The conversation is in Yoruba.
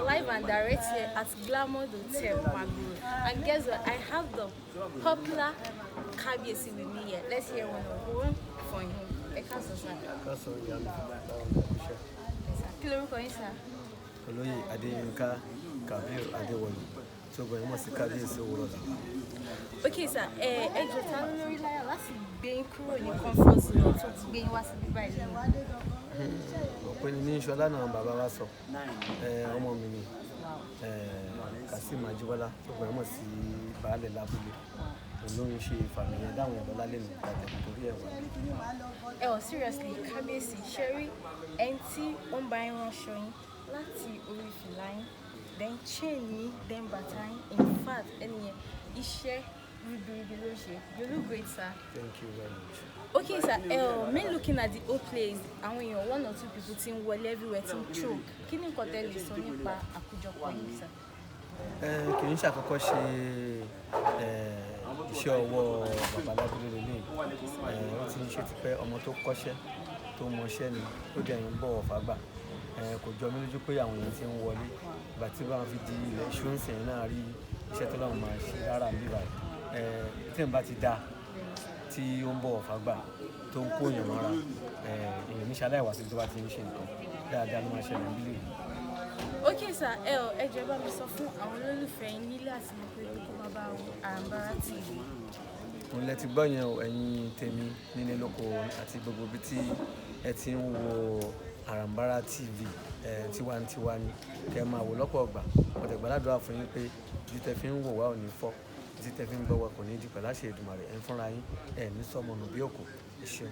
live and direct here at Glamour Hotel, Maguru. And guess what? I have the popular Kabiesi with me here. Let's hear one for him. That's all you have. Kí lorúkọ yín sir? Olóyè Adéyínká Kabiru Adéwọlú. So going must Kabiesi Owuro. Okay sir, ẹjọ́ ta ló lórí láyà láti gbé yín kúrò ní comfort zone tó ti gbé yín wá sí bíbá ìlú. Ọ̀pẹ ní Ṣọlá náà bàbá wa sọ. Ọmọ mi ni Kasim Ajíbọ́lá tó gbọ́n mọ̀ sí baálẹ̀ lábúlé. Olórin ṣe ìfàmìyàn dáhùn ẹ̀rọ lálẹ́ nù ìtajà nítorí ẹ̀wà. Seriously, Kabiesi, Sherry, ẹni tí ó ń bá yín ránṣọ yín láti orí fìlà yín, then chain yín, then bàtà yín. In fact, ẹni yẹn iṣẹ́ ribiribi ló ṣe. You look great, sir. Thank you very much. Okay, sir. Me looking at the whole place, àwọn èèyàn one or two people tí ń wọlé everywhere tí ń choke. Kí ni nǹkan tẹ́ lè sọ nípa àkójọpọ̀ yín, sir? Kì í ṣàkọ́kọ́ ṣe iṣẹ́ ọwọ́ babalábúlé lélẹ̀. Ó ti ń ṣe tipẹ́ ọmọ tó kọ́ṣẹ́ tó mọṣẹ́ ni ó dẹ̀ ń bọ̀wọ̀ fágbà. Kò jọ mí lójú pé àwọn èèyàn ti ń wọlé ìgbà tí bá wọn fi di ilẹ̀ ṣóńsìn náà rí iṣẹ́ tó láwọn máa ṣe rárá ń bíbá tí èèyàn bá ti dá tí ó ń bọ̀wọ̀ fágbà tó ń kó èèyàn mọ́ra èèyàn níṣẹ́ aláìwàsí tó bá ti ń ṣe nǹkan dáadáa ló máa ṣẹlẹ̀ nílé yìí. Okay sir, ẹ jọ̀ọ́ bá mi sọ fún àwọn olólùfẹ́ yín nílé àti ní pé kó máa bá ARANBARA TV. Òun lẹ ti gbọ́ yẹn o, ẹ̀yin tèmi nílé lóko àti gbogbo ibi tí ẹ ti ń wo ARANBARA TV tiwantiwa ni kẹ́ máa wò lọ́pọ̀ ọgbà. Mo tẹ̀ gbàdúrà fún yín pé ibi tẹ́ fi ń wò wá ò ní fọ́, ibi tẹ́ fi ń gbọ́ wá kò ní di pẹ̀lú àṣẹ Èdùmàrè ẹ̀ ń fúnra yín ẹ̀ ní sọ́mọnù bí òkú. Ẹ ṣeun.